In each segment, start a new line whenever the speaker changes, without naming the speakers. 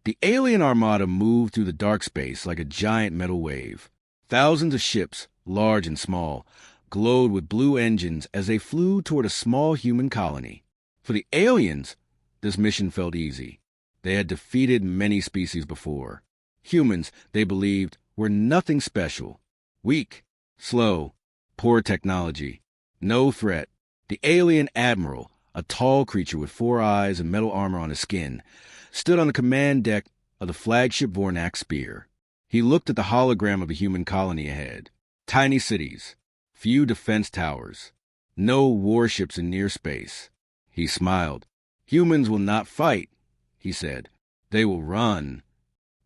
The alien armada moved through the dark space like a giant metal wave. Thousands of ships, large and small, glowed with blue engines as they flew toward a small human colony. For the aliens, this mission felt easy. They had defeated many species before. Humans, they believed, were nothing special. Weak, slow, poor technology. No threat. The alien admiral, a tall creature with 4 eyes and metal armor on his skin, stood on the command deck of the flagship Vornak Spear. He looked at the hologram of a human colony ahead. Tiny cities, few defense towers, no warships in near space. He smiled. Humans will not fight, he said. They will run.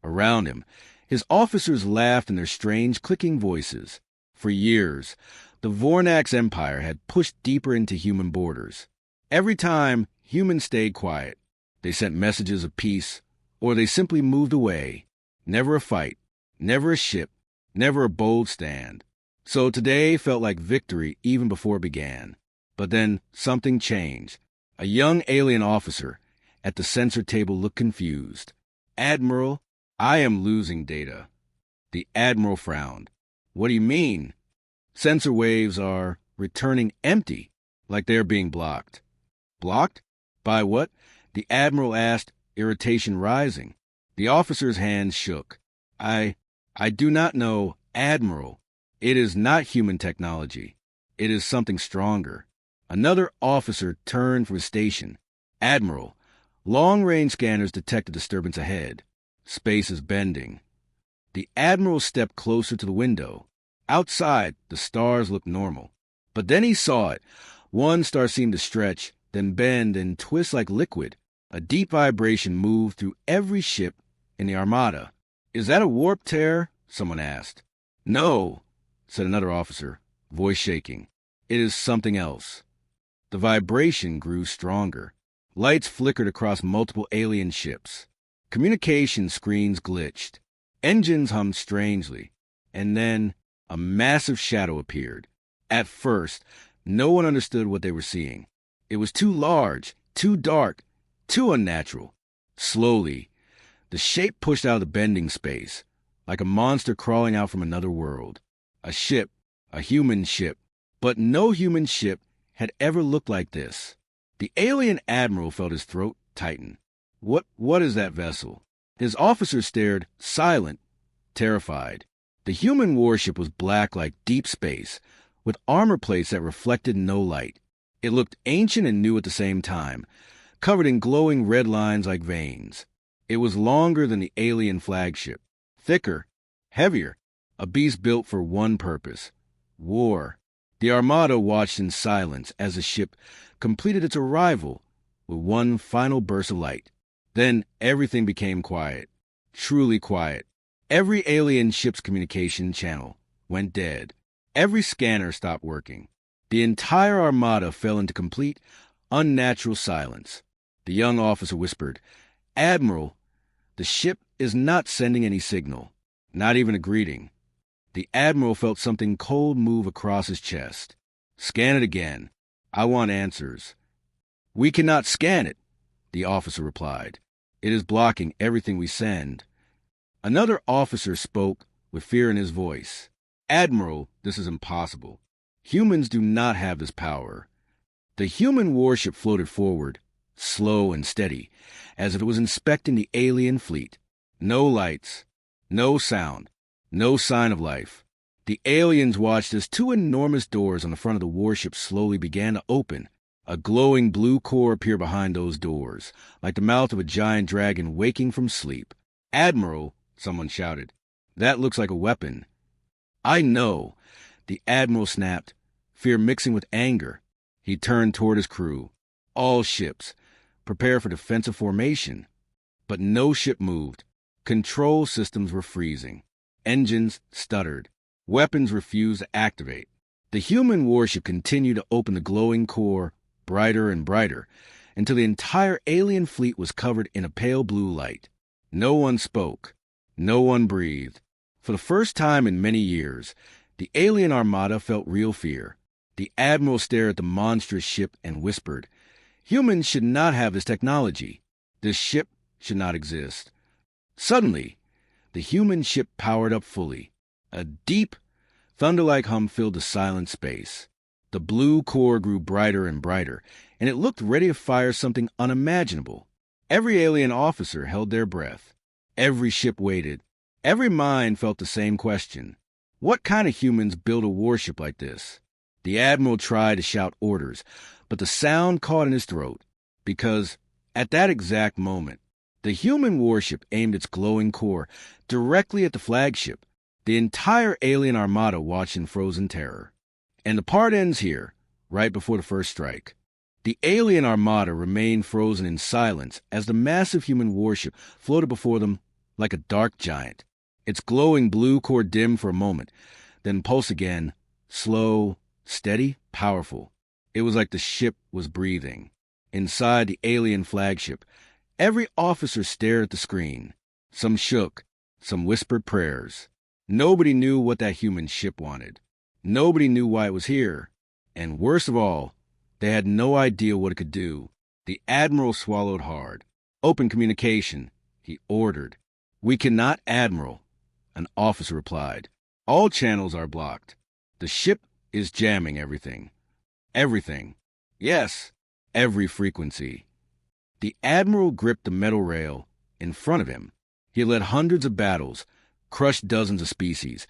Around him, his officers laughed in their strange, clicking voices. For years, the Vornak's empire had pushed deeper into human borders. Every time, humans stayed quiet. They sent messages of peace, or they simply moved away. Never a fight, never a ship, never a bold stand. So today felt like victory even before it began. But then something changed. A young alien officer at the sensor table looked confused. "Admiral, I am losing data." The Admiral frowned. "What do you mean?" "Sensor waves are returning empty, like they're being blocked." "Blocked? By what?" the Admiral asked, irritation rising. The officer's hands shook. I do not know, Admiral. It is not human technology. It is something stronger." Another officer turned from his station. "Admiral, long-range scanners detect a disturbance ahead. Space is bending." The Admiral stepped closer to the window. Outside, the stars looked normal. But then he saw it. One star seemed to stretch, then bend and twist like liquid. A deep vibration moved through every ship in the Armada. "Is that a warp tear?" someone asked. "No," said another officer, voice shaking. "It is something else." The vibration grew stronger. Lights flickered across multiple alien ships. Communication screens glitched. Engines hummed strangely. And then a massive shadow appeared. At first, no one understood what they were seeing. It was too large, too dark, too unnatural. Slowly, the shape pushed out of the bending space, like a monster crawling out from another world. A ship, a human ship, but no human ship had ever looked like this. The alien admiral felt his throat tighten. What is that vessel?" His officers stared, silent, terrified. The human warship was black like deep space, with armor plates that reflected no light. It looked ancient and new at the same time, covered in glowing red lines like veins. It was longer than the alien flagship, thicker, heavier, a beast built for one purpose: war. The Armada watched in silence as the ship completed its arrival with one final burst of light. Then everything became quiet, truly quiet. Every alien ship's communication channel went dead. Every scanner stopped working. The entire Armada fell into complete, unnatural silence. The young officer whispered, "Admiral, the ship is not sending any signal, not even a greeting." The Admiral felt something cold move across his chest. "Scan it again. I want answers." "We cannot scan it," the officer replied. "It is blocking everything we send." Another officer spoke with fear in his voice. "Admiral, this is impossible. Humans do not have this power." The human warship floated forward, slow and steady, as if it was inspecting the alien fleet. No lights, no sound, no sign of life. The aliens watched as 2 enormous doors on the front of the warship slowly began to open. A glowing blue core appeared behind those doors, like the mouth of a giant dragon waking from sleep. "Admiral," someone shouted, "that looks like a weapon." "I know," the Admiral snapped, fear mixing with anger. He turned toward his crew. "All ships, prepare for defensive formation." But no ship moved. Control systems were freezing. Engines stuttered. Weapons refused to activate. The human warship continued to open the glowing core brighter and brighter until the entire alien fleet was covered in a pale blue light. No one spoke. No one breathed. For the first time in many years, the alien armada felt real fear. The Admiral stared at the monstrous ship and whispered, "Humans should not have this technology. This ship should not exist." Suddenly, the human ship powered up fully. A deep, thunder-like hum filled the silent space. The blue core grew brighter and brighter, and it looked ready to fire something unimaginable. Every alien officer held their breath. Every ship waited. Every mind felt the same question. What kind of humans build a warship like this? The admiral tried to shout orders, but the sound caught in his throat, because, at that exact moment, the human warship aimed its glowing core directly at the flagship. The entire alien armada watched in frozen terror. And the part ends here, right before the first strike. The alien armada remained frozen in silence as the massive human warship floated before them like a dark giant. Its glowing blue core dimmed for a moment, then pulsed again, slow, steady, powerful. It was like the ship was breathing. Inside the alien flagship, every officer stared at the screen. Some shook, some whispered prayers. Nobody knew what that human ship wanted. Nobody knew why it was here. And worst of all, they had no idea what it could do. The admiral swallowed hard. "Open communication," he ordered. "We cannot, Admiral," an officer replied. "All channels are blocked. The ship is jamming everything." Everything. Yes, every frequency. The admiral gripped the metal rail in front of him. He had led hundreds of battles, crushed dozens of species,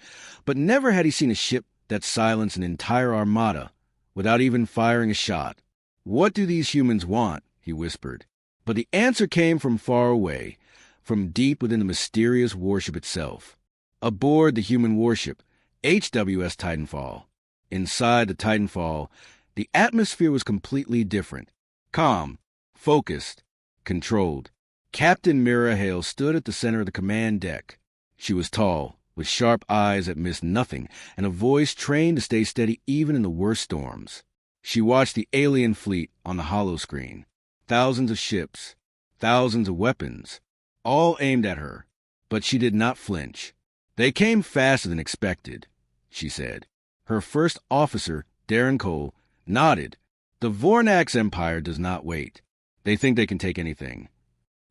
but never had he seen a ship that silenced an entire armada without even firing a shot. "What do these humans want?" he whispered. But the answer came from far away, from deep within the mysterious warship itself. Aboard the human warship, HWS Titanfall. Inside the Titanfall, the atmosphere was completely different. Calm, focused, controlled. Captain Mira Hale stood at the center of the command deck. She was tall, with sharp eyes that missed nothing, and a voice trained to stay steady even in the worst storms. She watched the alien fleet on the holoscreen. Thousands of ships, thousands of weapons, all aimed at her, but she did not flinch. "They came faster than expected," she said. Her first officer, Darren Cole, nodded. "The Vornax Empire does not wait. They think they can take anything."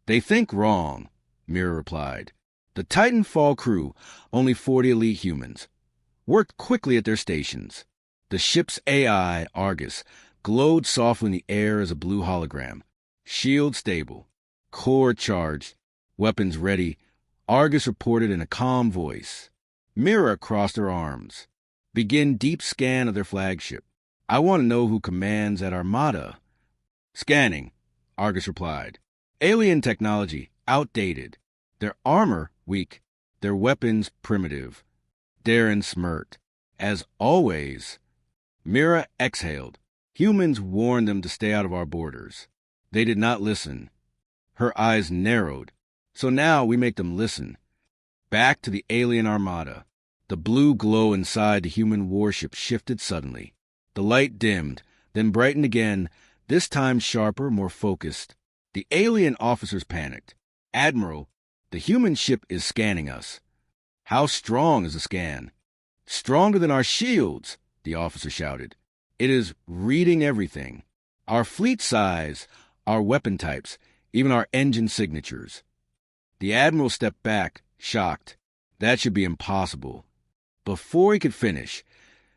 "They think wrong," Mira replied. The Titanfall crew, only 40 elite humans, worked quickly at their stations. The ship's AI, Argus, glowed softly in the air as a blue hologram. Shield stable, core charged, weapons ready, Argus reported in a calm voice. Mira crossed her arms. "Begin deep scan of their flagship. I want to know who commands at Armada." "Scanning," Argus replied. "Alien technology, outdated. Their armor, weak. Their weapons, primitive." Darren smirked. "As always." Mira exhaled. "Humans warned them to stay out of our borders. They did not listen." Her eyes narrowed. "So now we make them listen." Back to the alien armada. The blue glow inside the human warship shifted suddenly. The light dimmed, then brightened again, this time sharper, more focused. The alien officers panicked. "Admiral, the human ship is scanning us." "How strong is the scan?" "Stronger than our shields," the officer shouted. "It is reading everything. Our fleet size, our weapon types, even our engine signatures." The admiral stepped back, shocked. That should be impossible. Before he could finish,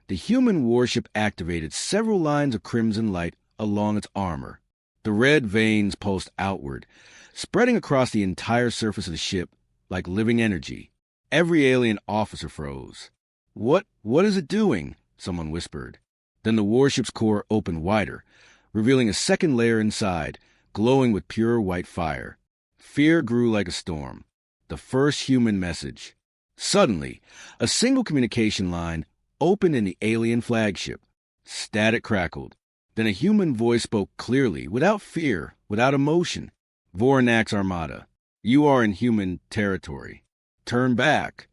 the human warship activated several lines of crimson light along its armor. The red veins pulsed outward, spreading across the entire surface of the ship like living energy. Every alien officer froze. What is it doing?" someone whispered. Then the warship's core opened wider, revealing a second layer inside, glowing with pure white fire. Fear grew like a storm. The first human message. Suddenly, a single communication line opened in the alien flagship. Static crackled. Then a human voice spoke clearly, without fear, without emotion. "Vornax Armada, you are in human territory. Turn back."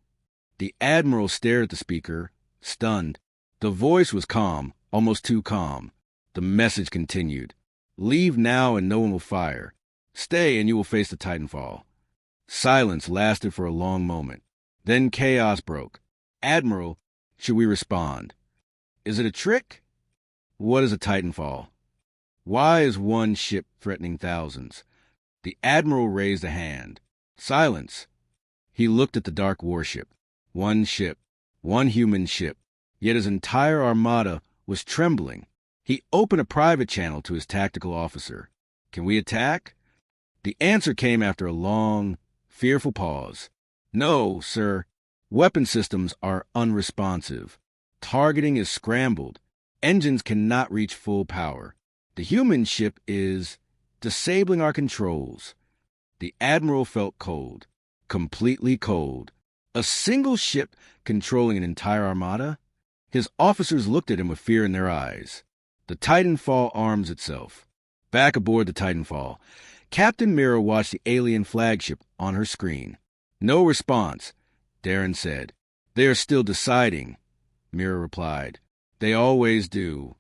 The admiral stared at the speaker, stunned. The voice was calm, almost too calm. The message continued. "Leave now and no one will fire. Stay and you will face the Titanfall." Silence lasted for a long moment. Then chaos broke. "Admiral, should we respond? Is it a trick? What is a Titanfall? Why is one ship threatening thousands?" The admiral raised a hand. "Silence," He looked at the dark warship. One ship, one human ship, yet his entire armada was trembling. He opened a private channel to his tactical officer. "Can we attack?" The answer came after a long, fearful pause. "No, sir. Weapon systems are unresponsive. Targeting is scrambled. Engines cannot reach full power. The human ship is disabling our controls." The Admiral felt cold, completely cold. A single ship controlling an entire armada? His officers looked at him with fear in their eyes. The Titanfall arms itself. Back aboard the Titanfall, Captain Mira watched the alien flagship on her screen. "No response," Darren said. "They are still deciding," Mira replied. "They always do."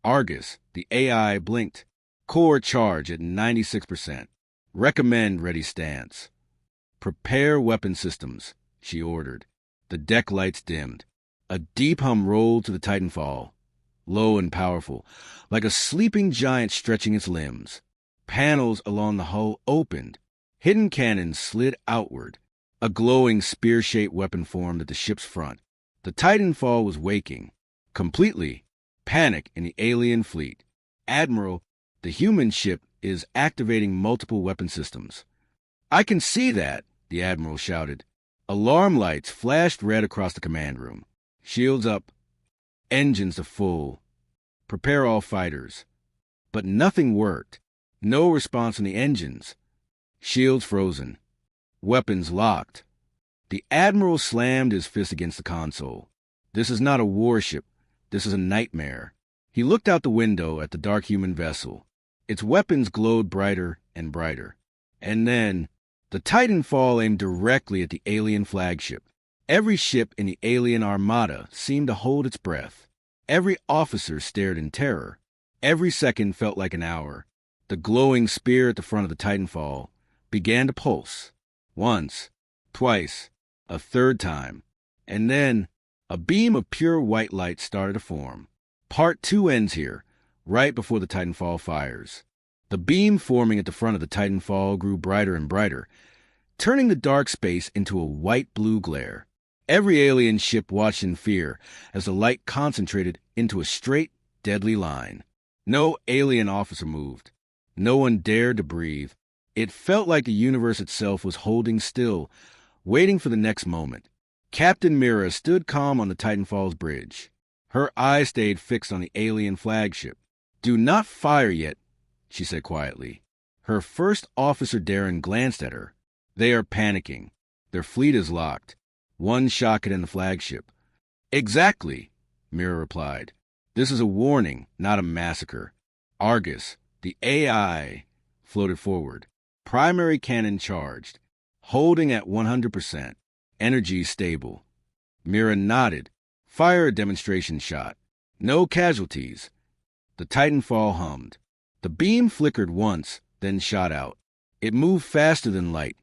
Argus, the AI, blinked. "Core charge at 96%. Recommend ready stance." "Prepare weapon systems," she ordered. The deck lights dimmed. A deep hum rolled to the Titanfall, low and powerful, like a sleeping giant stretching its limbs. Panels along the hull opened. Hidden cannons slid outward. A glowing spear-shaped weapon formed at the ship's front. The Titanfall was waking. Completely. Panic in the alien fleet. "Admiral, the human ship is activating multiple weapon systems." "I can see that," the Admiral shouted. Alarm lights flashed red across the command room. "Shields up. Engines to full. Prepare all fighters." But nothing worked. No response from the engines. Shields frozen. Weapons locked. The Admiral slammed his fist against the console. "This is not a warship. This is a nightmare." He looked out the window at the dark human vessel. Its weapons glowed brighter and brighter. And then, the Titanfall aimed directly at the alien flagship. Every ship in the alien armada seemed to hold its breath. Every officer stared in terror. Every second felt like an hour. The glowing spear at the front of the Titanfall began to pulse. Once, twice, a third time. And then, a beam of pure white light started to form. Part 2 ends here, right before the Titanfall fires. The beam forming at the front of the Titanfall grew brighter and brighter, turning the dark space into a white-blue glare. Every alien ship watched in fear as the light concentrated into a straight, deadly line. No alien officer moved. No one dared to breathe. It felt like the universe itself was holding still, waiting for the next moment. Captain Mira stood calm on the Titanfall's bridge. Her eyes stayed fixed on the alien flagship. "Do not fire yet," she said quietly. Her first officer Darren glanced at her. "They are panicking. Their fleet is locked. One shot could end the flagship." "Exactly," Mira replied. "This is a warning, not a massacre." Argus, the AI, floated forward. Primary cannon charged. Holding at 100%. Energy stable. Mira nodded. "Fire a demonstration shot. No casualties." The Titanfall hummed. The beam flickered once, then shot out. It moved faster than light,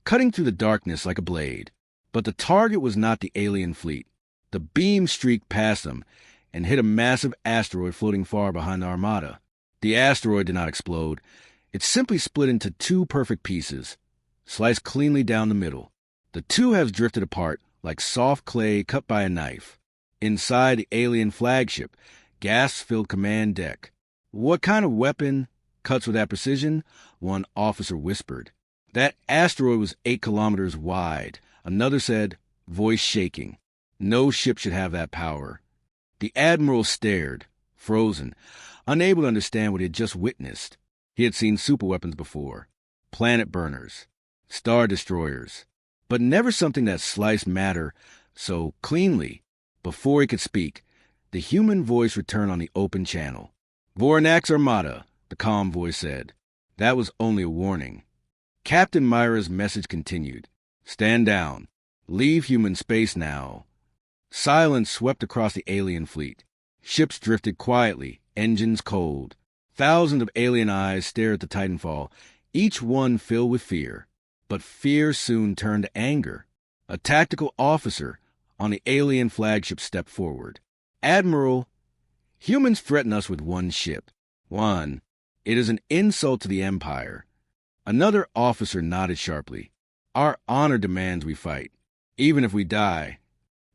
cutting through the darkness like a blade. But the target was not the alien fleet. The beam streaked past them and hit a massive asteroid floating far behind the Armada. The asteroid did not explode. It simply split into 2 perfect pieces, sliced cleanly down the middle. The 2 halves drifted apart like soft clay cut by a knife. Inside the alien flagship, gasps filled command deck. "What kind of weapon cuts with that precision?" one officer whispered. "That asteroid was 8 kilometers wide," another said, voice shaking. "No ship should have that power." The Admiral stared, frozen, unable to understand what he had just witnessed. He had seen superweapons before. Planet burners. Star destroyers. But never something that sliced matter so cleanly. Before he could speak, the human voice returned on the open channel. "Vornax Armada," the calm voice said. That was only a warning. Captain Myra's message continued. "Stand down. Leave human space now." Silence swept across the alien fleet. Ships drifted quietly, engines cold. Thousands of alien eyes stared at the Titanfall, each one filled with fear. But fear soon turned to anger. A tactical officer on the alien flagship stepped forward. "Admiral, humans threaten us with 1 ship. 1. It is an insult to the Empire." Another officer nodded sharply. Our honor demands we fight, even if we die.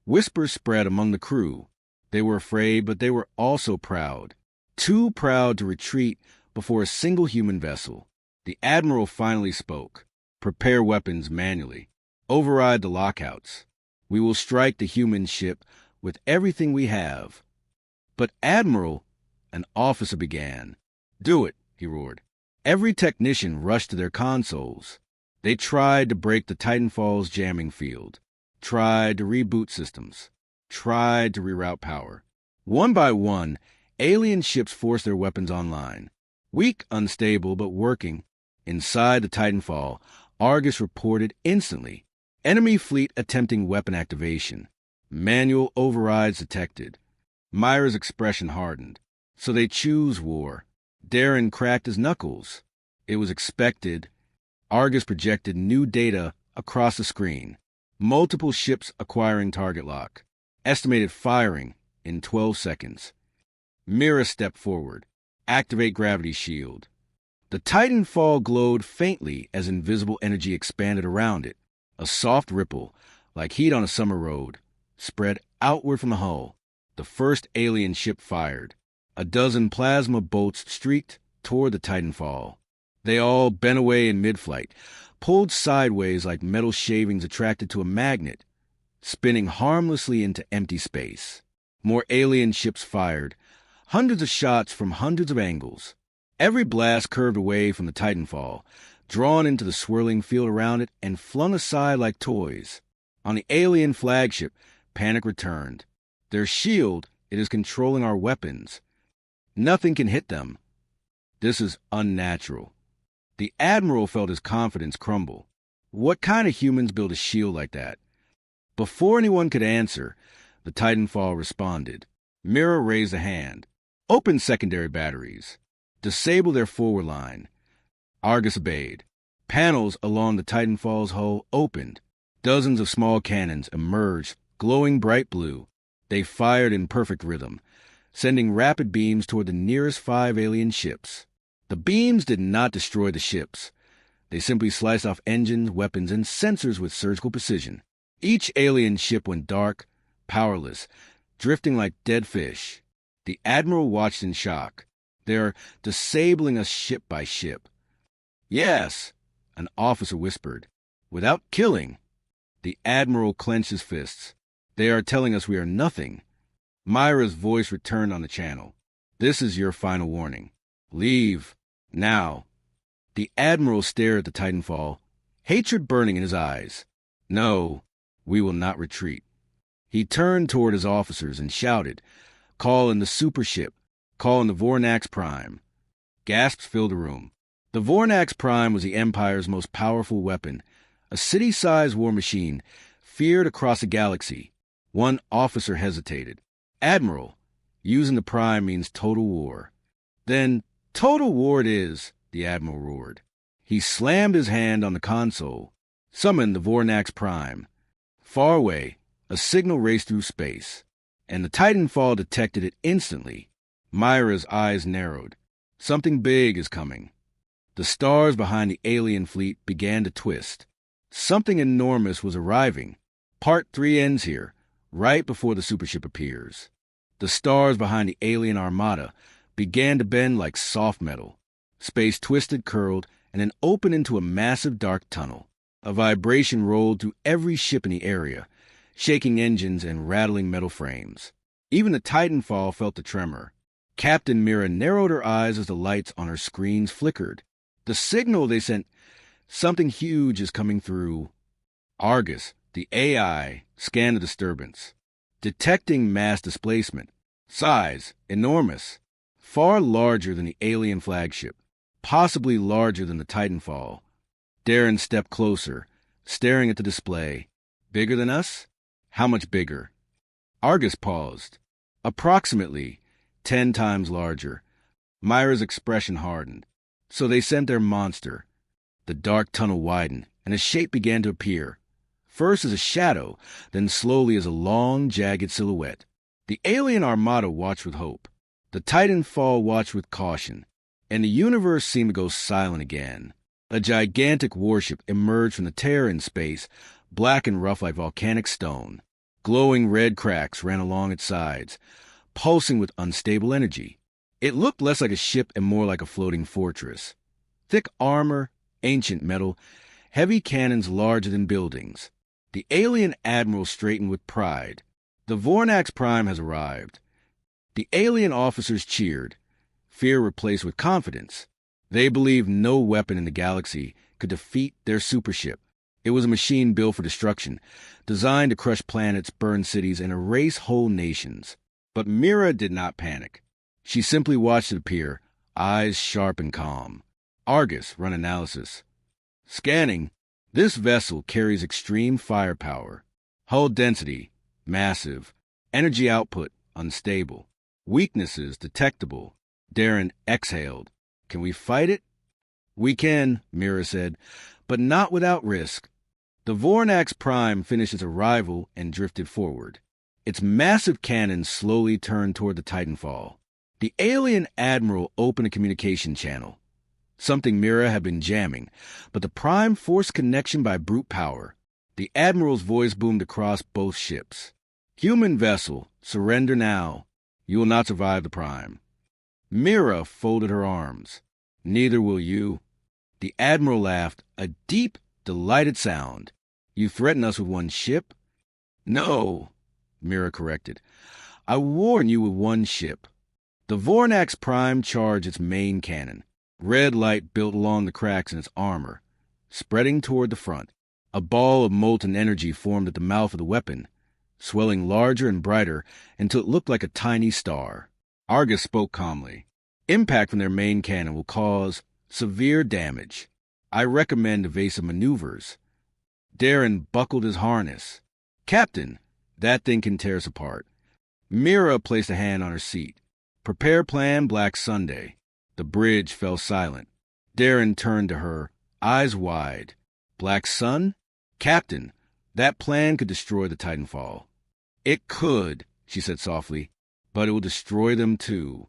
Whispers spread among the crew. They were afraid, but they were also proud. Too proud to retreat before a single human vessel. The Admiral finally spoke. Prepare weapons manually. Override the lockouts. We will strike the human ship with everything we have. But Admiral, an officer began. Do it, he roared. Every technician rushed to their consoles. They tried to break the Titanfall's jamming field, tried to reboot systems, tried to reroute power. One by one, alien ships forced their weapons online. Weak, unstable, but working. Inside the Titanfall, Argus reported instantly. Enemy fleet attempting weapon activation. Manual overrides detected. Myra's expression hardened. So they choose war. Darren cracked his knuckles. It was expected. Argus projected new data across the screen. Multiple ships acquiring target lock. Estimated firing in 12 seconds. Mira stepped forward. Activate gravity shield. The Titanfall glowed faintly as invisible energy expanded around it. A soft ripple, like heat on a summer road, spread outward from the hull. The first alien ship fired. A dozen plasma bolts streaked toward the Titanfall. They all bent away in mid-flight, pulled sideways like metal shavings attracted to a magnet, spinning harmlessly into empty space. More alien ships fired, hundreds of shots from hundreds of angles. Every blast curved away from the Titanfall, drawn into the swirling field around it and flung aside like toys. On the alien flagship, panic returned. Their shield, it is controlling our weapons. Nothing can hit them. This is unnatural. The Admiral felt his confidence crumble. What kind of humans build a shield like that? Before anyone could answer, the Titanfall responded. Mira raised a hand. Open secondary batteries. Disable their forward line. Argus obeyed. Panels along the Titanfall's hull opened. Dozens of small cannons emerged, glowing bright blue. They fired in perfect rhythm, sending rapid beams toward the nearest 5 alien ships. The beams did not destroy the ships. They simply sliced off engines, weapons, and sensors with surgical precision. Each alien ship went dark, powerless, drifting like dead fish. The Admiral watched in shock. They're disabling us ship by ship. Yes, an officer whispered. Without killing. The Admiral clenched his fists. They are telling us we are nothing. Myra's voice returned on the channel. This is your final warning. Leave. Now. The Admiral stared at the Titanfall, hatred burning in his eyes. No, we will not retreat. He turned toward his officers and shouted, Call in the super ship. Call in the Vornax Prime. Gasps filled the room. The Vornax Prime was the Empire's most powerful weapon, a city-sized war machine feared across the galaxy. One officer hesitated. Admiral, using the Prime means total war. Then, total war it is, the Admiral roared. He slammed his hand on the console, summoned the Vornax Prime. Far away, a signal raced through space, and the Titanfall detected it instantly. Myra's eyes narrowed. Something big is coming. The stars behind the alien fleet began to twist. Something enormous was arriving. Part 3 ends here, right before the supership appears. The stars behind the alien armada began to bend like soft metal. Space twisted, curled, and then opened into a massive dark tunnel. A vibration rolled through every ship in the area, shaking engines and rattling metal frames. Even the Titanfall felt the tremor. Captain Mira narrowed her eyes as the lights on her screens flickered. The signal they sent, something huge is coming through. Argus, the AI, scanned the disturbance, detecting mass displacement. Size, enormous, far larger than the alien flagship, possibly larger than the Titanfall. Darren stepped closer, staring at the display. Bigger than us? How much bigger? Argus paused. Approximately 10 times larger. Myra's expression hardened. So they sent their monster. The dark tunnel widened, and a shape began to appear. First as a shadow, then slowly as a long, jagged silhouette. The alien armada watched with hope. The Titanfall watched with caution. And the universe seemed to go silent again. A gigantic warship emerged from the tear in space, black and rough like volcanic stone. Glowing red cracks ran along its sides, pulsing with unstable energy. It looked less like a ship and more like a floating fortress. Thick armor, ancient metal, heavy cannons larger than buildings. The alien admiral straightened with pride. The Vornax Prime has arrived. The alien officers cheered, fear replaced with confidence. They believed no weapon in the galaxy could defeat their supership. It was a machine built for destruction, designed to crush planets, burn cities, and erase whole nations. But Mira did not panic. She simply watched it appear, eyes sharp and calm. Argus, run analysis. Scanning. This vessel carries extreme firepower. Hull density, massive. Energy output, unstable. Weaknesses, detectable. Darren exhaled. Can we fight it? We can, Mira said, but not without risk. The Vornax Prime finished its arrival and drifted forward. Its massive cannons slowly turned toward the Titanfall. The alien admiral opened a communication channel, something Mira had been jamming, but the Prime forced connection by brute power. The admiral's voice boomed across both ships. Human vessel, surrender now. You will not survive the Prime. Mira folded her arms. Neither will you. The admiral laughed, a deep, delighted sound. You threaten us with one ship? No, Mira corrected. I warn you with one ship. The Vornax Prime charged its main cannon. Red light built along the cracks in its armor, spreading toward the front. A ball of molten energy formed at the mouth of the weapon, swelling larger and brighter until it looked like a tiny star. Argus spoke calmly. Impact from their main cannon will cause severe damage. I recommend evasive maneuvers. Darren buckled his harness. Captain, that thing can tear us apart. Mira placed a hand on her seat. Prepare plan Black Sunday. The bridge fell silent. Darren turned to her, eyes wide. Black Sun? Captain, that plan could destroy the Titanfall. It could, she said softly, but it will destroy them too.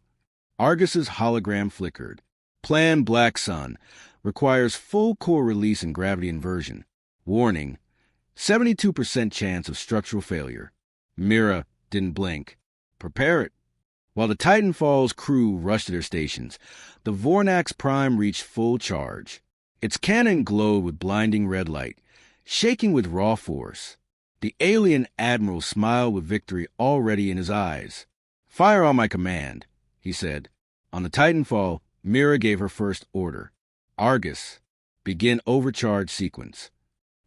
Argus's hologram flickered. Plan Black Sun requires full core release and gravity inversion. Warning, 72% chance of structural failure. Mira didn't blink. Prepare it. While the Titanfall's crew rushed to their stations, the Vornax Prime reached full charge. Its cannon glowed with blinding red light, shaking with raw force. The alien admiral smiled with victory already in his eyes. Fire on my command, he said. On the Titanfall, Mira gave her first order. Argus, begin overcharge sequence.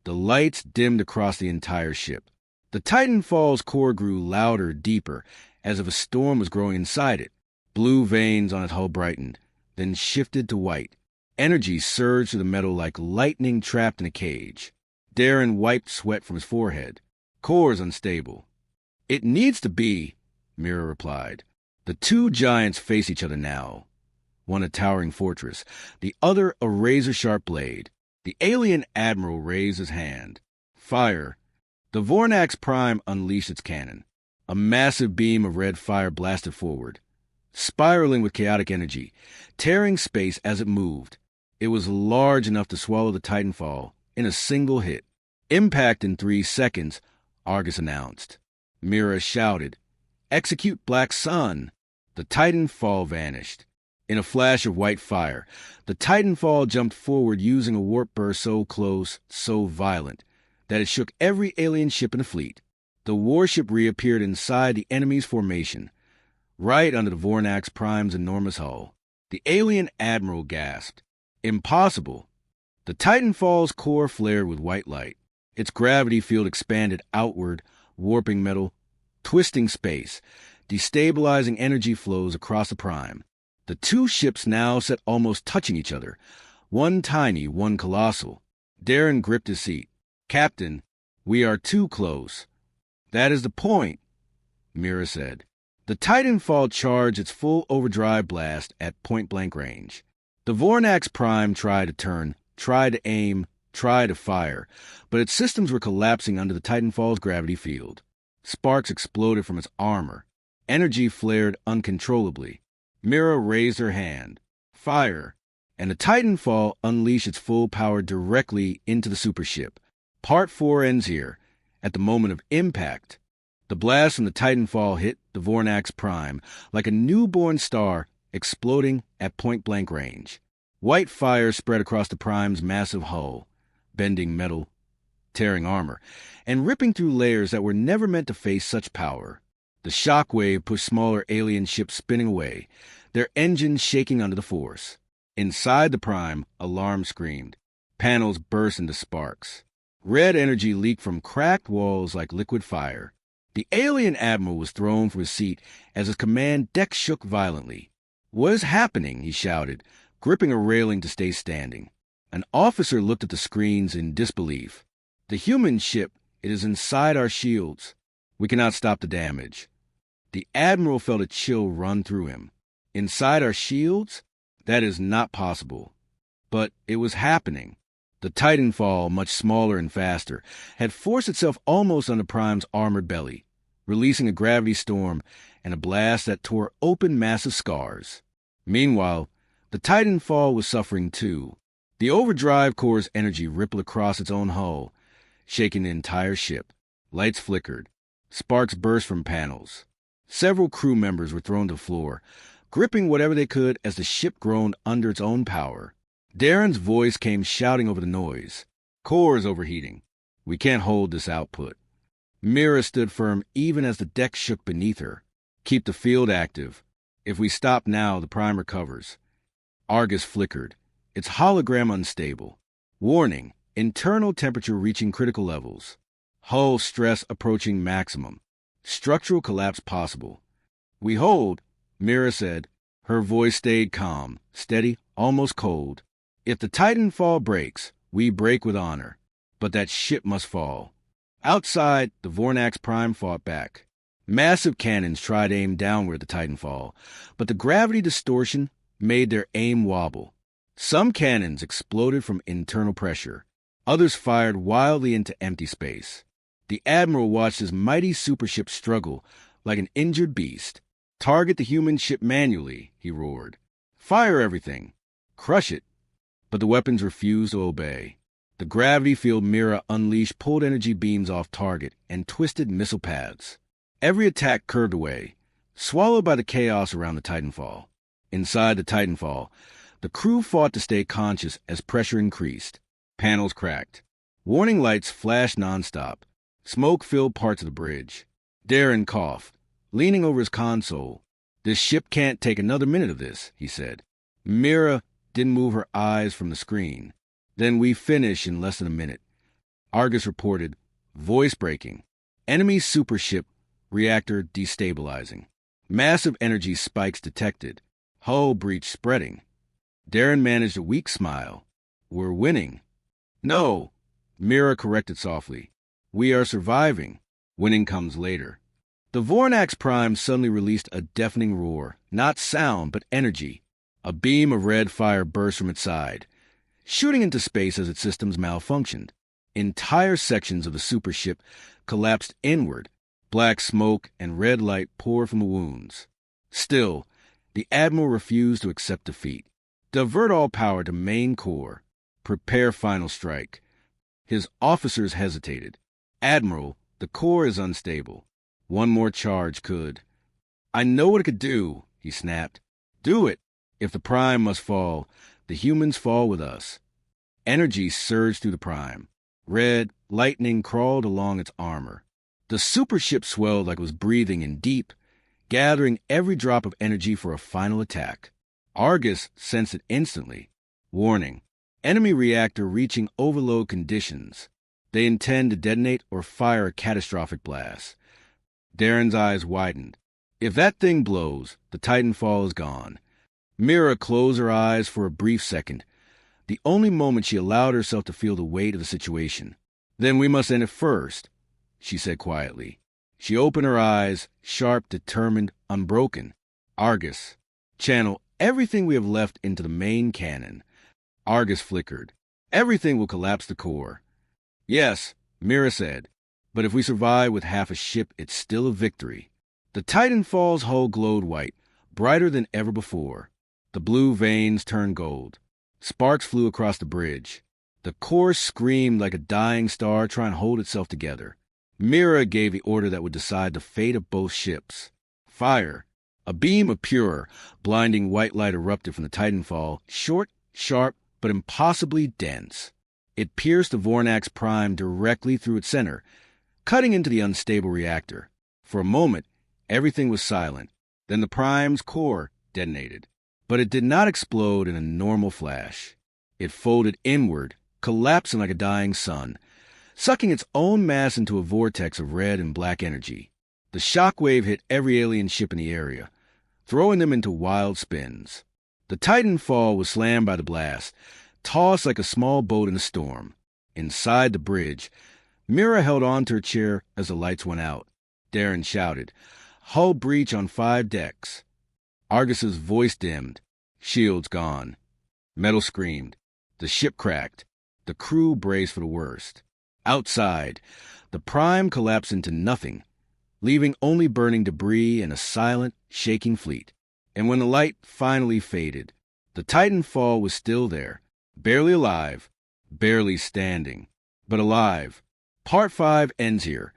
The lights dimmed across the entire ship. The Titanfall's core grew louder, deeper, as if a storm was growing inside it. Blue veins on its hull brightened, then shifted to white. Energy surged through the metal like lightning trapped in a cage. Darren wiped sweat from his forehead. Core's unstable. It needs to be, Mira replied. The two giants face each other now. One a towering fortress, the other a razor-sharp blade. The alien admiral raised his hand. Fire. The Vornax Prime unleashed its cannon. A massive beam of red fire blasted forward, spiraling with chaotic energy, tearing space as it moved. It was large enough to swallow the Titanfall in a single hit. Impact in 3 seconds, Argus announced. Mira shouted, Execute Black Sun! The Titanfall vanished. In a flash of white fire, the Titanfall jumped forward using a warp burst so close, so violent, that it shook every alien ship in the fleet. The warship reappeared inside the enemy's formation, right under the Vornax Prime's enormous hull. The alien admiral gasped. Impossible. The Titanfall's core flared with white light. Its gravity field expanded outward, warping metal, twisting space, destabilizing energy flows across the Prime. The two ships now sat almost touching each other, one tiny, one colossal. Darren gripped his seat. Captain, we are too close. That is the point, Mira said. The Titanfall charged its full overdrive blast at point-blank range. The Vornax Prime tried to turn, tried to aim, tried to fire, but its systems were collapsing under the Titanfall's gravity field. Sparks exploded from its armor. Energy flared uncontrollably. Mira raised her hand. Fire. and the Titanfall unleashed its full power directly into the supership. Part 4 ends here, at the moment of impact. The blast from the Titanfall hit the Vornax Prime like a newborn star exploding at point-blank range. White fire spread across the Prime's massive hull, bending metal, tearing armor, and ripping through layers that were never meant to face such power. The shockwave pushed smaller alien ships spinning away, their engines shaking under the force. Inside the Prime, alarm screamed. Panels burst into sparks. Red energy leaked from cracked walls like liquid fire. The alien admiral was thrown from his seat as his command deck shook violently. "What is happening?" he shouted, gripping a railing to stay standing. An officer looked at the screens in disbelief. "The human ship, it is inside our shields. We cannot stop the damage." The admiral felt a chill run through him. Inside our shields? That is not possible. But it was happening. The Titanfall, much smaller and faster, had forced itself almost on the Prime's armored belly, releasing a gravity storm and a blast that tore open massive scars. Meanwhile, the Titanfall was suffering too. The overdrive core's energy rippled across its own hull, shaking the entire ship. Lights flickered. Sparks burst from panels. Several crew members were thrown to the floor, gripping whatever they could as the ship groaned under its own power. Darren's voice came shouting over the noise. "Core is overheating. We can't hold this output." Mira stood firm even as the deck shook beneath her. "Keep the field active. If we stop now, the Prime recovers." Argus flickered, its hologram unstable. "Warning, internal temperature reaching critical levels. Hull stress approaching maximum. Structural collapse possible." "We hold," Mira said. Her voice stayed calm, steady, almost cold. "If the Titanfall breaks, we break with honor. But that ship must fall." Outside, the Vornax Prime fought back. Massive cannons tried to aim downward at the Titanfall, but the gravity distortion made their aim wobble. Some cannons exploded from internal pressure. Others fired wildly into empty space. The Admiral watched his mighty supership struggle like an injured beast. "Target the human ship manually," he roared. "Fire everything. Crush it." But the weapons refused to obey. The gravity field Mira unleashed pulled energy beams off target and twisted missile paths. Every attack curved away, swallowed by the chaos around the Titanfall. Inside the Titanfall, the crew fought to stay conscious as pressure increased. Panels cracked. Warning lights flashed nonstop. Smoke filled parts of the bridge. Darren coughed, leaning over his console. "This ship can't take another minute of this," he said. Mira didn't move her eyes from the screen. "Then we finish in less than a minute." Argus reported, voice breaking. "Enemy supership reactor destabilizing. Massive energy spikes detected. Hull breach spreading." Darren managed a weak smile. "We're winning." "No," Mira corrected softly. "We are surviving. Winning comes later." The Vornax Prime suddenly released a deafening roar, not sound, but energy. A beam of red fire burst from its side, shooting into space as its systems malfunctioned. Entire sections of the supership collapsed inward. Black smoke and red light poured from the wounds. Still, the Admiral refused to accept defeat. "Divert all power to main core. Prepare final strike." His officers hesitated. "Admiral, the core is unstable. One more charge could—" "I know what it could do," he snapped. "Do it. If the Prime must fall, the humans fall with us." Energy surged through the Prime. Red lightning crawled along its armor. The supership swelled like it was breathing in deep, gathering every drop of energy for a final attack. Argus sensed it instantly. Warning: enemy reactor reaching overload conditions. They intend to detonate or fire a catastrophic blast. Darren's eyes widened. If that thing blows, the Titanfall is gone. Mira closed her eyes for a brief second, the only moment she allowed herself to feel the weight of the situation. "Then we must end it first," she said quietly. She opened her eyes, sharp, determined, unbroken. "Argus, channel everything we have left into the main cannon." Argus flickered. "Everything will collapse the core." "Yes," Mira said, "but if we survive with half a ship, it's still a victory." The Titanfall's hull glowed white, brighter than ever before. The blue veins turned gold. Sparks flew across the bridge. The course screamed like a dying star trying to hold itself together. Mira gave the order that would decide the fate of both ships. Fire! A beam of pure, blinding white light erupted from the Titanfall, short, sharp, but impossibly dense. It pierced the Vornax Prime directly through its center, cutting into the unstable reactor. For a moment, everything was silent. Then the Prime's core detonated. But it did not explode in a normal flash. It folded inward, collapsing like a dying sun, sucking its own mass into a vortex of red and black energy. The shockwave hit every alien ship in the area, throwing them into wild spins. The Titanfall was slammed by the blast, tossed like a small boat in a storm. Inside the bridge, Mira held on to her chair as the lights went out. Darren shouted, "Hull breach on 5 decks." Argus's voice dimmed. Shields gone. Metal screamed. The ship cracked. The crew braced for the worst. Outside, the Prime collapsed into nothing, leaving only burning debris and a silent, shaking fleet. And when the light finally faded, the Titanfall was still there, barely alive, barely standing, but alive. Part 5 ends here,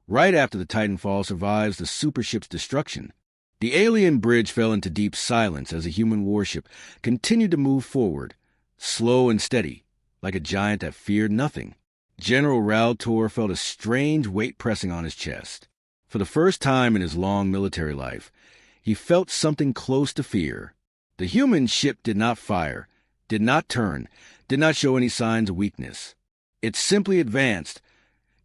right after the Titanfall survives the supership's destruction. The alien bridge fell into deep silence as a human warship continued to move forward, slow and steady, like a giant that feared nothing. General Raltor felt a strange weight pressing on his chest. For the first time in his long military life, he felt something close to fear. The human ship did not fire, did not turn, did not show any signs of weakness. It simply advanced,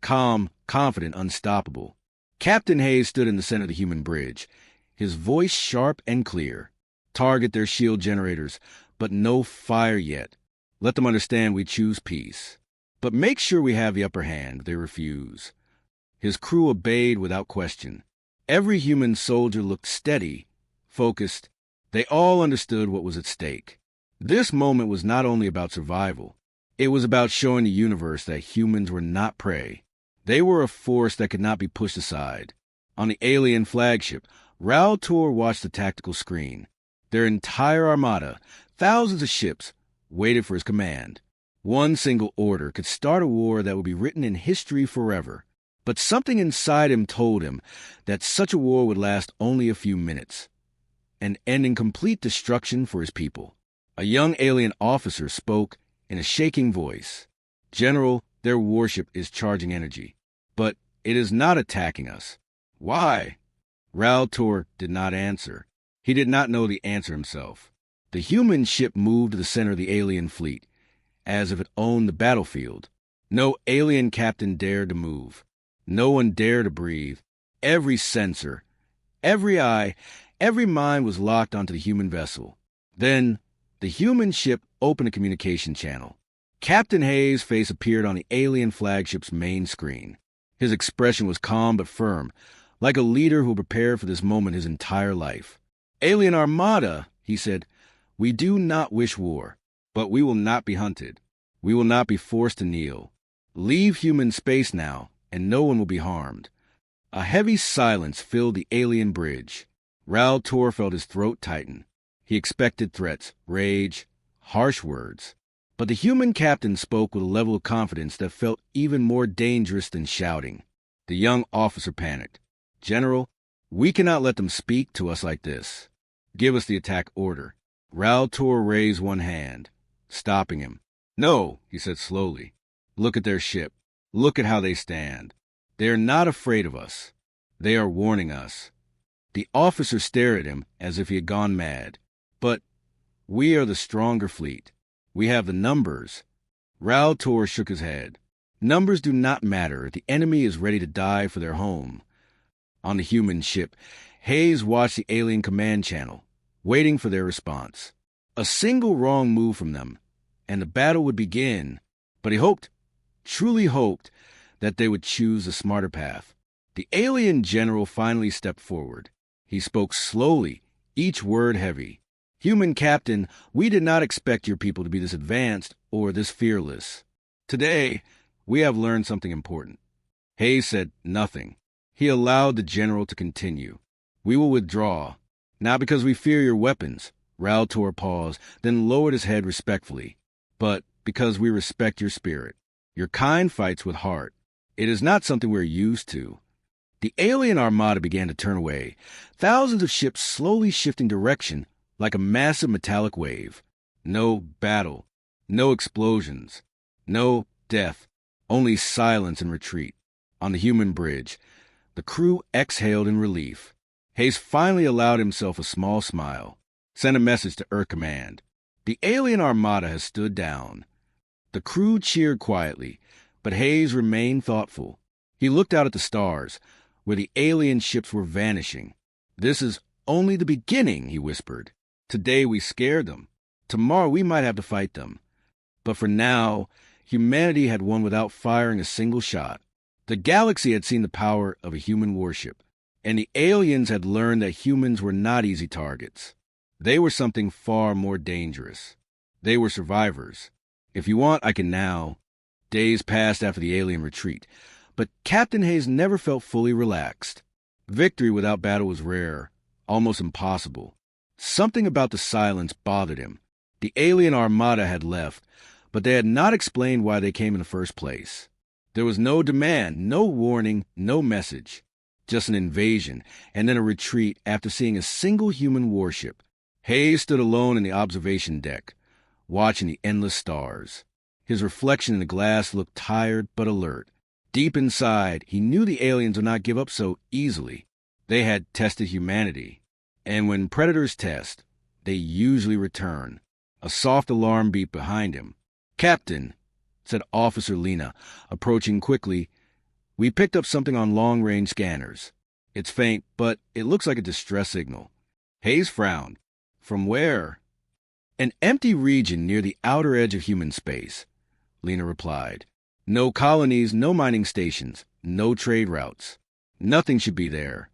calm, confident, unstoppable. Captain Hayes stood in the center of the human bridge, his voice sharp and clear. "Target their shield generators, but no fire yet. Let them understand we choose peace. But make sure we have the upper hand." They refuse. His crew obeyed without question. Every human soldier looked steady, focused. They all understood what was at stake. This moment was not only about survival. It was about showing the universe that humans were not prey. They were a force that could not be pushed aside. On the alien flagship, Raltor watched the tactical screen. Their entire armada, thousands of ships, waited for his command. One single order could start a war that would be written in history forever. But something inside him told him that such a war would last only a few minutes, and end in complete destruction for his people. A young alien officer spoke in a shaking voice. "General, their warship is charging energy, but it is not attacking us." "Why?" Raltor did not answer. He did not know the answer himself. The human ship moved to the center of the alien fleet, as if it owned the battlefield. No alien captain dared to move. No one dared to breathe. Every sensor, every eye, every mind was locked onto the human vessel. Then, the human ship opened a communication channel. Captain Hayes' face appeared on the alien flagship's main screen. His expression was calm but firm, like a leader who prepared for this moment his entire life. "Alien Armada," he said, "we do not wish war, but we will not be hunted. We will not be forced to kneel. Leave human space now, and no one will be harmed." A heavy silence filled the alien bridge. Raltor felt his throat tighten. He expected threats, rage, harsh words. But the human captain spoke with a level of confidence that felt even more dangerous than shouting. The young officer panicked. "General, we cannot let them speak to us like this. Give us the attack order." Raltor raised one hand, stopping him. "No," he said slowly. "Look at their ship. Look at how they stand. They are not afraid of us. They are warning us." The officer stared at him as if he had gone mad. "But we are the stronger fleet. We have the numbers." Raltor shook his head. "Numbers do not matter. The enemy is ready to die for their home." On the human ship, Hayes watched the alien command channel, waiting for their response. A single wrong move from them, and the battle would begin. But he hoped, truly hoped, that they would choose the smarter path. The alien general finally stepped forward. He spoke slowly, each word heavy. "Human captain, we did not expect your people to be this advanced or this fearless. Today, we have learned something important." Hayes said nothing. He allowed the general to continue. "We will withdraw, not because we fear your weapons, Raltor paused, then lowered his head respectfully. But because we respect your spirit. Your kind fights with heart. It is not something we're used to. The alien armada began to turn away, thousands of ships slowly shifting direction like a massive metallic wave. No battle, no explosions, no death, only silence and retreat. On the human bridge, the crew exhaled in relief. Hayes finally allowed himself a small smile, sent a message to Earth Command. The alien armada has stood down. The crew cheered quietly, but Hayes remained thoughtful. He looked out at the stars, where the alien ships were vanishing. This is only the beginning, he whispered. Today we scared them. Tomorrow we might have to fight them. But for now, humanity had won without firing a single shot. The galaxy had seen the power of a human warship, and the aliens had learned that humans were not easy targets. They were something far more dangerous. They were survivors. If you want, I can now. Days passed after the alien retreat, but Captain Hayes never felt fully relaxed. Victory without battle was rare, almost impossible. Something about the silence bothered him. The alien armada had left, but they had not explained why they came in the first place. There was no demand, no warning, no message. Just an invasion, and then a retreat after seeing a single human warship. Hayes stood alone in the observation deck, watching the endless stars. His reflection in the glass looked tired but alert. Deep inside, he knew the aliens would not give up so easily. They had tested humanity. And when predators test, they usually return. A soft alarm beat behind him. "Captain," said Officer Lena, approaching quickly, "we picked up something on long-range scanners. It's faint, but it looks like a distress signal." Hayes frowned. "From where?" "An empty region near the outer edge of human space," Lena replied. "No colonies, no mining stations, no trade routes. Nothing should be there."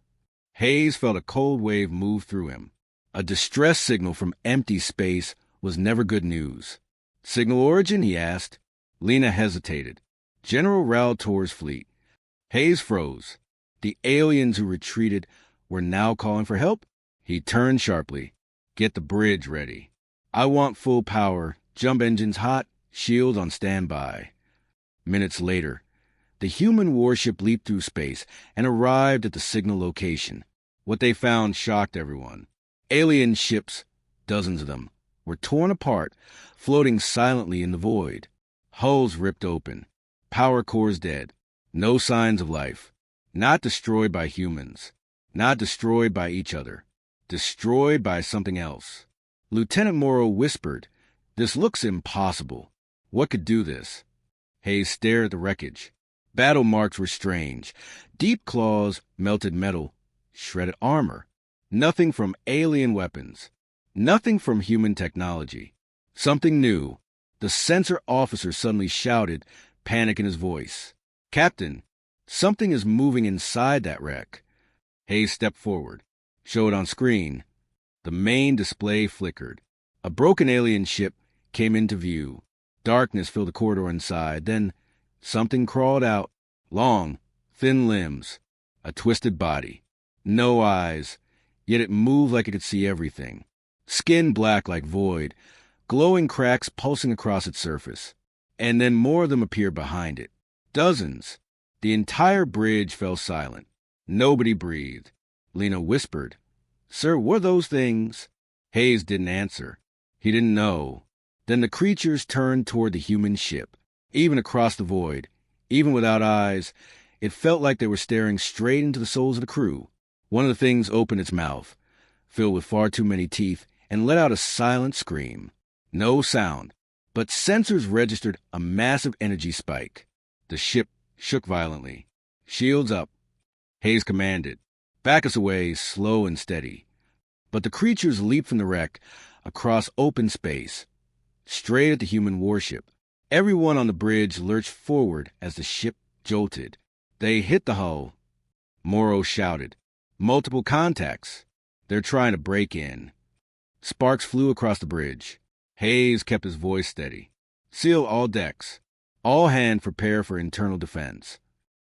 Hayes felt a cold wave move through him. A distress signal from empty space was never good news. "Signal origin?" he asked. Lena hesitated. "General Raltor's fleet." Hayes froze. The aliens who retreated were now calling for help? He turned sharply. "Get the bridge ready. I want full power, jump engines hot, shields on standby." Minutes later, the human warship leaped through space and arrived at the signal location. What they found shocked everyone. Alien ships, dozens of them, were torn apart, floating silently in the void. Hulls ripped open. Power cores dead. No signs of life. Not destroyed by humans. Not destroyed by each other. Destroyed by something else. Lieutenant Morrow whispered, "This looks impossible. What could do this?" Hayes stared at the wreckage. Battle marks were strange. Deep claws, melted metal, shredded armor. Nothing from alien weapons. Nothing from human technology. Something new. The sensor officer suddenly shouted, panic in his voice. "Captain, something is moving inside that wreck." Hayes stepped forward. "Show it on screen." The main display flickered. A broken alien ship came into view. Darkness filled the corridor inside. Then something crawled out. Long, thin limbs. A twisted body. No eyes. Yet it moved like it could see everything. Skin black like void. Glowing cracks pulsing across its surface. And then more of them appeared behind it. Dozens. The entire bridge fell silent. Nobody breathed. Lena whispered, "Sir, what are those things?" Hayes didn't answer. He didn't know. Then the creatures turned toward the human ship. Even across the void, even without eyes, it felt like they were staring straight into the souls of the crew. One of the things opened its mouth, filled with far too many teeth, and let out a silent scream. No sound, but sensors registered a massive energy spike. The ship shook violently. "Shields up," Hayes commanded. "Back us away, slow and steady." But the creatures leaped from the wreck, across open space, straight at the human warship. Everyone on the bridge lurched forward as the ship jolted. "They hit the hull," Morrow shouted. "Multiple contacts. They're trying to break in." Sparks flew across the bridge. Hayes kept his voice steady. "Seal all decks. All hands prepare for internal defense."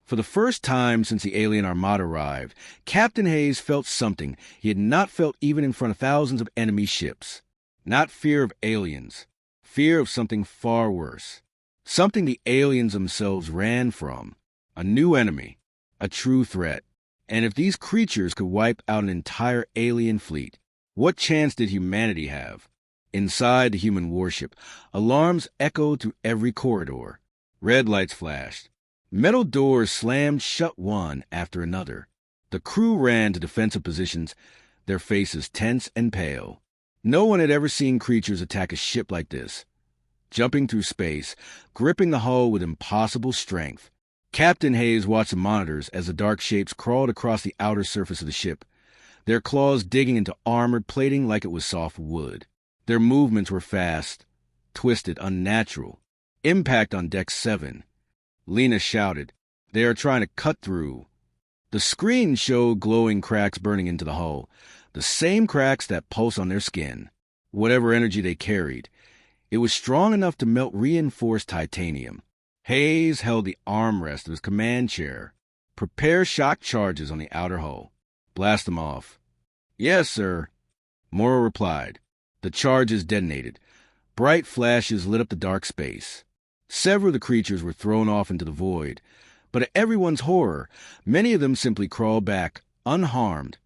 For the first time since the alien armada arrived, Captain Hayes felt something he had not felt even in front of thousands of enemy ships. Not fear of aliens, fear of something far worse. Something the aliens themselves ran from. A new enemy, a true threat. And if these creatures could wipe out an entire alien fleet, what chance did humanity have? Inside the human warship, alarms echoed through every corridor. Red lights flashed. Metal doors slammed shut one after another. The crew ran to defensive positions, their faces tense and pale. No one had ever seen creatures attack a ship like this. Jumping through space, gripping the hull with impossible strength. Captain Hayes watched the monitors as the dark shapes crawled across the outer surface of the ship, their claws digging into armored plating like it was soft wood. Their movements were fast, twisted, unnatural. Impact on Deck 7. Lena shouted, "They are trying to cut through." The screen showed glowing cracks burning into the hull, the same cracks that pulse on their skin. Whatever energy they carried, it was strong enough to melt reinforced titanium. Hayes held the armrest of his command chair. "Prepare shock charges on the outer hull. Blast them off." "Yes, sir," Morrow replied. The charges detonated. Bright flashes lit up the dark space. Several of the creatures were thrown off into the void, but to everyone's horror, many of them simply crawled back, unharmed,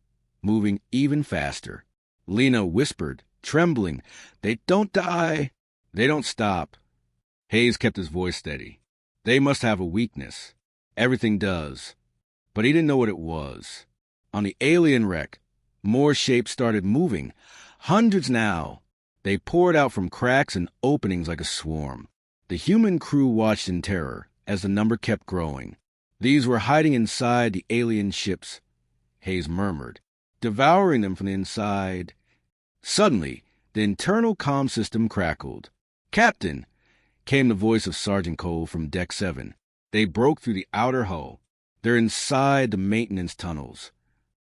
moving even faster. Lena whispered, trembling, "They don't die. They don't stop." Hayes kept his voice steady. "They must have a weakness. Everything does." But he didn't know what it was. On the alien wreck, more shapes started moving. Hundreds now. They poured out from cracks and openings like a swarm. The human crew watched in terror as the number kept growing. These were hiding inside the alien ships, Hayes murmured, devouring them from the inside. Suddenly, the internal comm system crackled. "Captain," came the voice of Sergeant Cole from Deck 7. "They broke through the outer hull. They're inside the maintenance tunnels."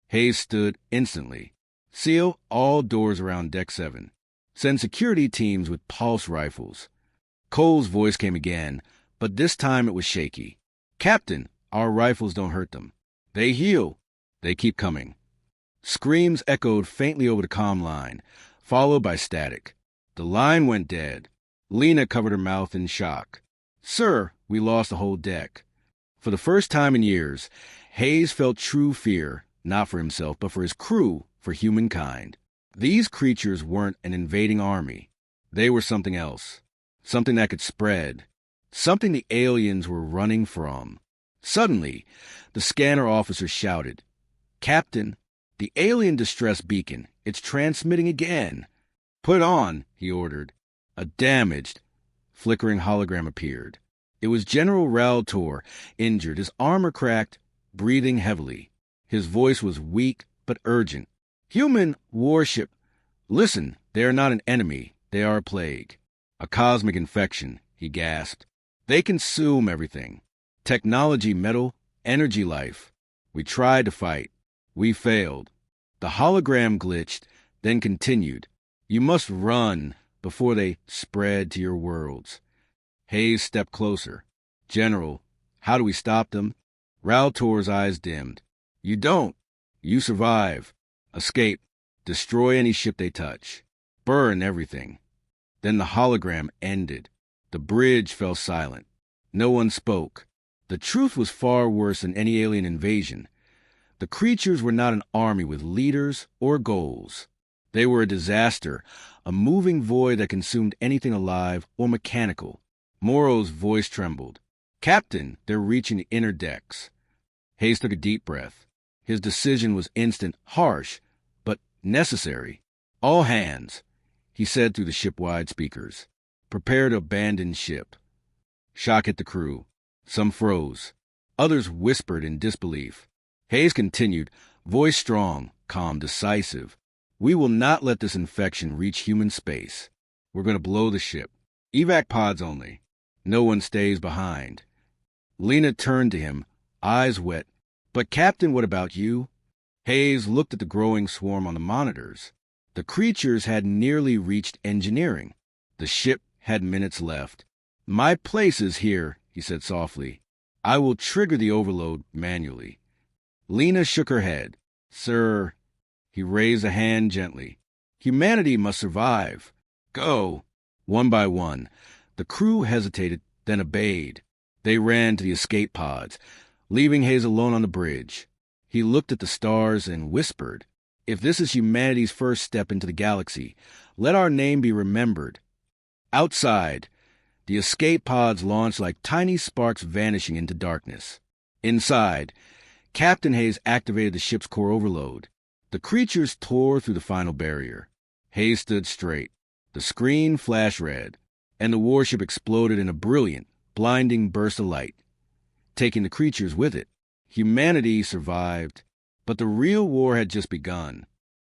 Hayes stood instantly. "Seal all doors around Deck 7. Send security teams with pulse rifles." Cole's voice came again, but this time it was shaky. "Captain, our rifles don't hurt them. They heal. They keep coming." Screams echoed faintly over the comm line, followed by static. The line went dead. Lena covered her mouth in shock. "Sir, we lost the whole deck." For the first time in years, Hayes felt true fear, not for himself, but for his crew, for humankind. These creatures weren't an invading army. They were something else. Something that could spread. Something the aliens were running from. Suddenly, the scanner officer shouted, "Captain, the alien distress beacon. It's transmitting again." "Put it on," he ordered. A damaged, flickering hologram appeared. It was General Raul Tor, injured, his armor cracked, breathing heavily. His voice was weak but urgent. "Human warship. Listen, they are not an enemy. They are a plague. A cosmic infection," he gasped. "They consume everything. Technology, metal, energy, life. We tried to fight. We failed." The hologram glitched, then continued. "You must run before they spread to your worlds." Hayes stepped closer. "General, how do we stop them?" Raul Tor's eyes dimmed. "You don't. You survive. Escape. Destroy any ship they touch. Burn everything." Then the hologram ended. The bridge fell silent. No one spoke. The truth was far worse than any alien invasion. The creatures were not an army with leaders or goals. They were a disaster, a moving void that consumed anything alive or mechanical. Morrow's voice trembled. "Captain, they're reaching the inner decks." Hayes took a deep breath. His decision was instant, harsh, but necessary. "All hands," he said through the ship-wide speakers. "Prepare to abandon ship." Shock hit the crew. Some froze. Others whispered in disbelief. Hayes continued, voice strong, calm, decisive. "We will not let this infection reach human space. We're going to blow the ship. Evac pods only. No one stays behind." Lena turned to him, eyes wet. "But Captain, what about you?" Hayes looked at the growing swarm on the monitors. The creatures had nearly reached engineering. The ship had minutes left. "My place is here," he said softly. I will trigger the overload manually. Lena shook her head. Sir, he raised a hand gently. Humanity must survive. Go. One by one, the crew hesitated, then obeyed. They ran to the escape pods, leaving Hayes alone on the bridge. He looked at the stars and whispered, If this is humanity's first step into the galaxy, let our name be remembered. Outside, the escape pods launched like tiny sparks vanishing into darkness. Inside, Captain Hayes activated the ship's core overload. The creatures tore through the final barrier. Hayes stood straight. The screen flashed red, and the warship exploded in a brilliant, blinding burst of light, taking the creatures with it. Humanity survived, but the real war had just begun.